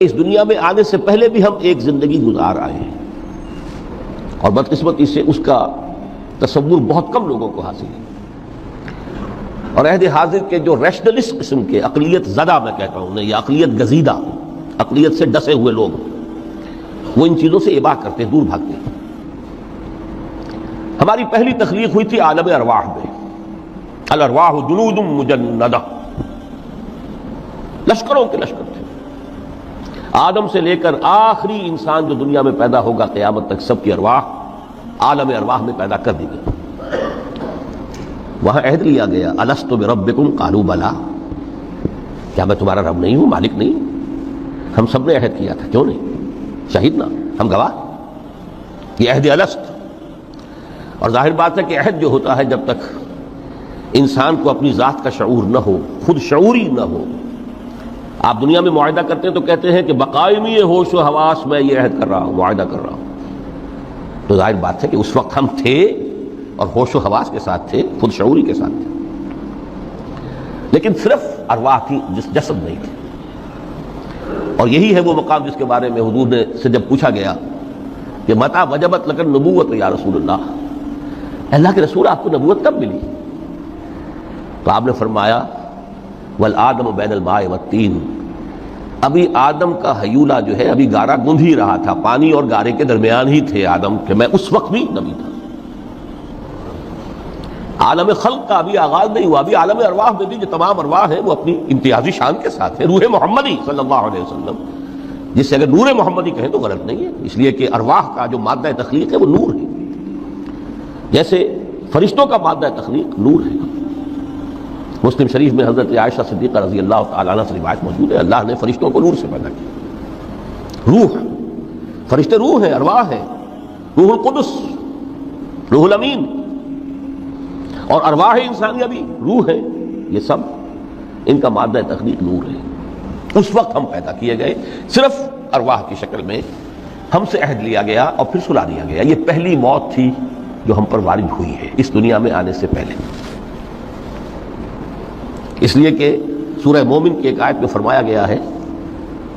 اس دنیا میں آنے سے پہلے بھی ہم ایک زندگی گزار آئے ہیں، اور بدقسمتی سے اس کا تصور بہت کم لوگوں کو حاصل ہے۔ اور عہد حاضر کے جو ریشنلسٹ قسم کے اقلیت زدہ میں کہتا ہوں انہیں، یا اقلیت گزیدہ، اقلیت سے ڈسے ہوئے لوگ، وہ ان چیزوں سے اباع کرتے ہیں، دور بھاگتے ہیں۔ ہماری پہلی تخلیق ہوئی تھی عالم ارواح میں، الارواح جنود مجندہ، لشکروں کے لشکر تھے۔ آدم سے لے کر آخری انسان جو دنیا میں پیدا ہوگا قیامت تک، سب کی ارواح عالم ارواح میں پیدا کر دی گئی۔ وہاں عہد لیا گیا، الست بربکم قالوا بلا، کیا میں تمہارا رب نہیں ہوں، مالک نہیں ہوں؟ ہم سب نے عہد کیا تھا، کیوں نہیں؟ شہید نا، ہم گواہ، یہ عہد الست۔ اور ظاہر بات ہے کہ عہد جو ہوتا ہے جب تک انسان کو اپنی ذات کا شعور نہ ہو، خود شعوری نہ ہو، آپ دنیا میں معاہدہ کرتے ہیں تو کہتے ہیں کہ بقائمی ہوش و حواس میں یہ عہد کر رہا ہوں، معاہدہ کر رہا ہوں، تو ظاہر بات ہے کہ اس وقت ہم تھے اور ہوش و حواس کے ساتھ تھے، خود شعوری کے ساتھ تھے، لیکن صرف ارواح تھی، جسد نہیں تھے۔ اور یہی ہے وہ مقام جس کے بارے میں حضور نے سے جب پوچھا گیا کہ متى وجبت لک النبوۃ یا رسول اللہ، اللہ کے رسول آپ کو نبوت کب ملی؟ تو آپ نے فرمایا والآدم بین الماء والطین، ابھی آدم کا حیولہ جو ہے ابھی گارا گوندھ ہی رہا تھا، پانی اور گارے کے درمیان ہی تھے آدم، کہ میں اس وقت بھی نبی تھا۔ عالم خلق کا ابھی آغاز نہیں ہوا، ابھی عالم ارواح میں بھی جو تمام ارواح ہیں وہ اپنی امتیازی شان کے ساتھ ہیں۔ روح محمدی صلی اللہ علیہ وسلم، جس سے اگر نور محمدی کہیں تو غلط نہیں ہے، اس لیے کہ ارواح کا جو مادہ تخلیق ہے وہ نور ہے، جیسے فرشتوں کا مادہ تخلیق نور ہے۔ مسلم شریف میں حضرت عائشہ صدیقہ رضی اللہ تعالیٰ عنہ سے روایت موجود ہے، اللہ نے فرشتوں کو نور سے پیدا کیا۔ روح، فرشتے روح ہیں، ارواح ہیں، روح القدس، روح الامین، اور ارواح انسانیہ بھی روح ہے، یہ سب ان کا مادہ تخلیق نور ہے۔ اس وقت ہم پیدا کیے گئے، صرف ارواح کی شکل میں ہم سے عہد لیا گیا اور پھر سلا دیا گیا۔ یہ پہلی موت تھی جو ہم پر وارد ہوئی ہے اس دنیا میں آنے سے پہلے، اس لیے کہ سورہ مومن کی ایک آیت میں فرمایا گیا ہے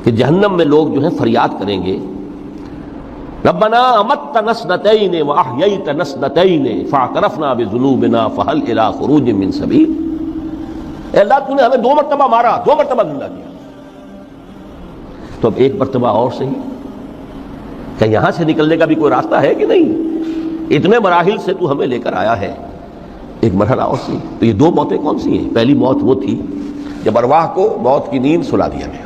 کہ جہنم میں لوگ جو ہیں فریاد کریں گے، ربنا امتنا اثنتین واحییتنا اثنتین فاعترفنا بذنوبنا فهل الی خروج من سبیل، اے اللہ تو نے ہمیں 2 مرتبہ مارا، 2 مرتبہ زندہ کیا، تو اب ایک مرتبہ اور صحیح، کہ یہاں سے نکلنے کا بھی کوئی راستہ ہے کہ نہیں؟ اتنے مراحل سے تو ہمیں لے کر آیا ہے، ایک مرحلہ اور سی۔ تو یہ 2 موتیں کون سی ہیں؟ پہلی موت وہ تھی جب ارواح کو موت کی نیند سلا دیا گیا۔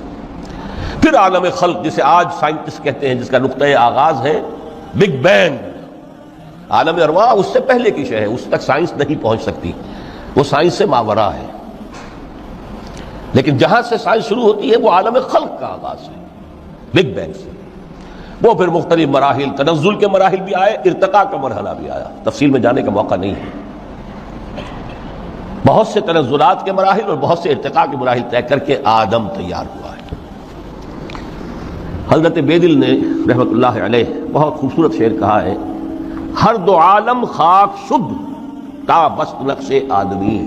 پھر عالم خلق، جسے آج سائنٹسٹ کہتے ہیں، جس کا نقطۂ آغاز ہے بگ بینگ، عالم ارواح اس سے پہلے کی شے ہے، اس تک سائنس نہیں پہنچ سکتی، وہ سائنس سے ماورا ہے، لیکن جہاں سے سائنس شروع ہوتی ہے وہ عالم خلق کا آغاز ہے، بگ بینگ سے۔ وہ پھر مختلف مراحل، تنزل کے مراحل بھی آئے، ارتقاء کا مرحلہ بھی آیا، تفصیل میں جانے کا موقع نہیں ہے۔ بہت سے تنزلات کے مراحل اور بہت سے ارتقاء کے مراحل طے کر کے آدم تیار ہوا ہے۔ حضرت بیدل نے رحمت اللہ علیہ بہت خوبصورت شعر کہا ہے، ہر 2 عالم خاک شد تا بست نقش آدمی،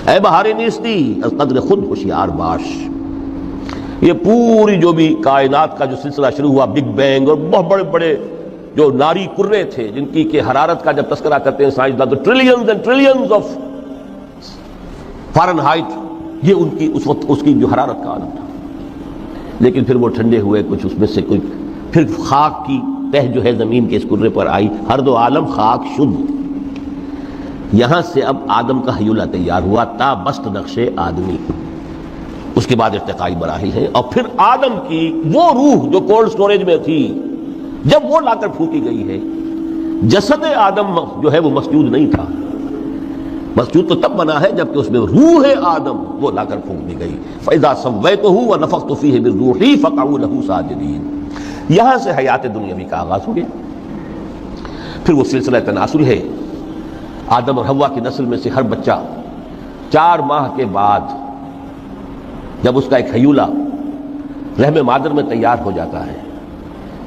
اے بہار نیستی از قدر خود ہوشیار باش۔ یہ پوری جو بھی کائنات کا جو سلسلہ شروع ہوا، بگ بینگ، اور بہت بڑے بڑے جو ناری کرے تھے جن کی کہ حرارت کا جب تذکرہ کرتے ہیں سائنسداں تو trillions and trillions of foreign height, یہ ان کی اس وقت اس کی جو حرارت کا عالم تھا، لیکن پھر وہ ٹھنڈے ہوئے، کچھ اس میں سے کوئی پھر خاک کی تہ جو ہے زمین کے اس کرے پر آئی، ہر 2 عالم خاک شد، یہاں سے اب آدم کا حیولہ تیار ہوا، تا بست نقش آدمی۔ اس کے بعد ارتقائی مراحل ہیں، اور پھر آدم کی وہ روح جو کولڈ سٹوریج میں تھی، جب وہ لا کر پھونکی گئی ہے، جسد آدم جو ہے وہ مسجود نہیں تھا، مسجود تو تب بنا ہے جبکہ اس میں روح آدم وہ لا کر پھونک دی گئی، فَإِذَا سَوَّيْتُهُ وَنَفَخْتُ فِيهِ مِن رُوحِي فَقَعُوا لَهُ سَاجِدِينَ۔ یہاں سے حیات دنیاوی کا آغاز ہو گیا۔ پھر وہ سلسلہ تناسل ہے، آدم اور حوا کی نسل میں سے ہر بچہ 4 ماہ کے بعد جب اس کا ایک حیولہ رحم مادر میں تیار ہو جاتا ہے،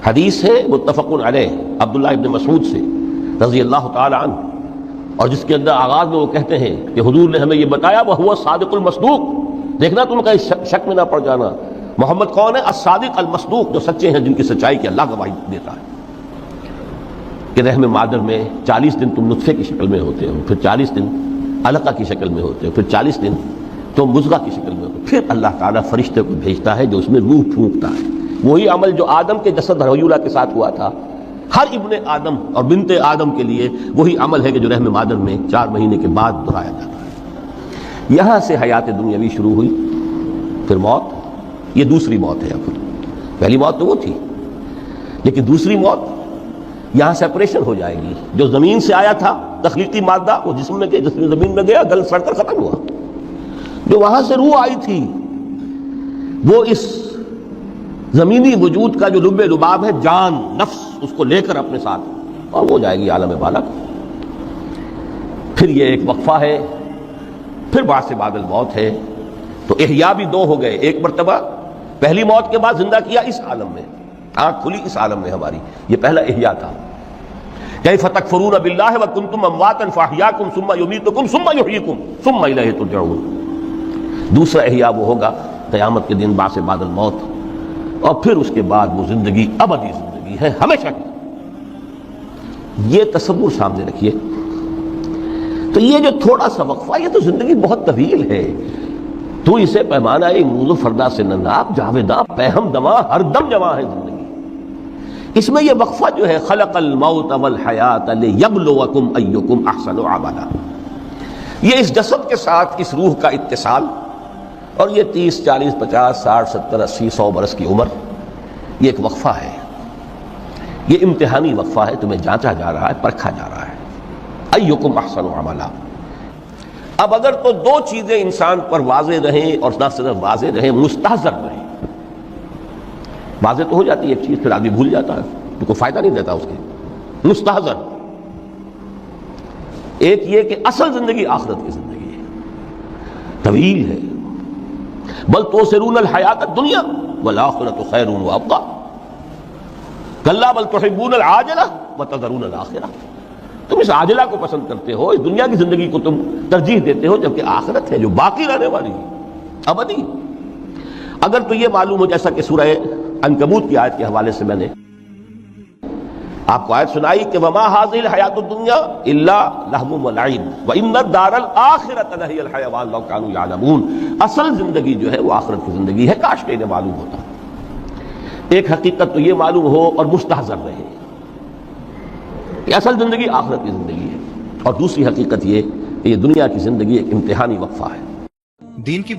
حدیث ہے متفق علیہ عبداللہ ابن مسعود سے رضی اللہ تعالی عنہ، اور جس کے اندر آغاز میں وہ کہتے ہیں کہ حضور نے ہمیں یہ بتایا، وہ ہوا صادق المصدوق، دیکھنا تم کہیں شک میں نہ پڑ جانا، محمد کون ہے؟ الصادق المصدوق، جو سچے ہیں، جن کی سچائی کی اللہ گواہی دیتا ہے کہ رحم مادر میں 40 دن تم نطفے کی شکل میں ہوتے ہو، پھر 40 دن علقہ کی شکل میں ہوتے ہو، پھر 40 دن تم مضغہ کی شکل میں ہوتے ہو، پھر اللہ تعالیٰ فرشتے کو بھیجتا ہے جو اس میں روح پھونکتا ہے۔ وہی عمل جو آدم کے جسد حیولہ کے ساتھ ہوا تھا، ہر ابن آدم اور بنت آدم کے لیے وہی عمل ہے کہ جو رحم مادر میں 4 مہینے کے بعد دہرایا جاتا ہے۔ یہاں سے حیات دنیاوی شروع ہوئی، پھر موت، یہ دوسری موت ہے۔ اب پہلی موت تو وہ تھی، لیکن دوسری موت یہاں سیپریشن ہو جائے گی۔ جو زمین سے آیا تھا تخلیقی مادہ، وہ جسم میں گیا، جسم زمین میں گیا، گل سڑ کر ختم ہوا۔ جو وہاں سے روح آئی تھی، وہ اس زمینی وجود کا جو لب لباب ہے، جان، نفس، اس کو لے کر اپنے ساتھ، اور وہ جائے گی عالم بالا کو۔ پھر یہ ایک وقفہ ہے، پھر بعد بعد الموت ہے۔ تو احیاء بھی 2 ہو گئے، ایک مرتبہ پہلی موت کے بعد زندہ کیا اس عالم میں، آنکھ کھلی اس عالم میں ہماری، یہ پہلا احیاء تھا۔ کیف تکفرون باللہ وکنتم امواتا فاحیاکم ثم یمیتکم ثم یحییکم ثم الیہ ترجعون۔ دوسرا احیاء وہ ہوگا قیامت کے دن، بعد بعد الموت، اور پھر اس کے بعد وہ زندگی ابدی زندگی ہے، ہمیشہ کی۔ یہ تصور سامنے رکھیے۔ تو یہ جو تھوڑا سا وقفہ، یہ تو زندگی بہت طویل ہے۔ تو اسے پیمانہ امروز و فردا سے نناب جاویداں پہم دماں، ہر دم جمع ہے زندگی۔ اس میں یہ وقفہ جو ہے، خلق الموت والحیات لیبلوکم ایکم احسن عملا، یہ اس جسد کے ساتھ اس روح کا اتصال، اور یہ 30 40 50 60 70 80 100 برس کی عمر، یہ ایک وقفہ ہے، یہ امتحانی وقفہ ہے۔ تمہیں جانچا جا رہا ہے، پرکھا جا رہا ہے، ایکم احسن عملا۔ اب اگر تو 2 چیزیں انسان پر واضح رہیں، اور نہ صرف واضح رہیں، مستحضر رہیں۔ واضح تو ہو جاتی ہے ایک چیز، پھر آدمی بھول جاتا ہے، تو کوئی فائدہ نہیں دیتا اس کے۔ مستحضر ایک یہ کہ اصل زندگی آخرت کی زندگی ہے، طویل ہے۔ بل توسرون الحیات الدنیا والآخرۃ خیر وابقیٰ، کلا بل تحبون العاجلہ وتذرون الآخرہ۔ تم اس عاجلہ کو پسند کرتے ہو، اس دنیا کی زندگی کو تم ترجیح دیتے ہو، جبکہ آخرت ہے جو باقی رہنے والی ہے، ابدی۔ اگر تو یہ معلوم ہو، جیسا کہ سورہ عنکبوت کی آیت کے حوالے سے میں نے آپ کو آیت سنائی کہ وما هذه الحیات الدنیا الا لہو ولعب وان الدار الاخرۃ لہی الحیوان لو کانوا یعلمون۔ اصل زندگی جو ہے وہ آخرت کی زندگی ہے، کاش کہ انہیں معلوم ہوتا۔ ایک حقیقت تو یہ معلوم ہو اور مستحضر رہے کہ اصل زندگی آخرت کی زندگی ہے، اور دوسری حقیقت یہ کہ یہ دنیا کی زندگی ایک امتحانی وقفہ ہے۔ دین کی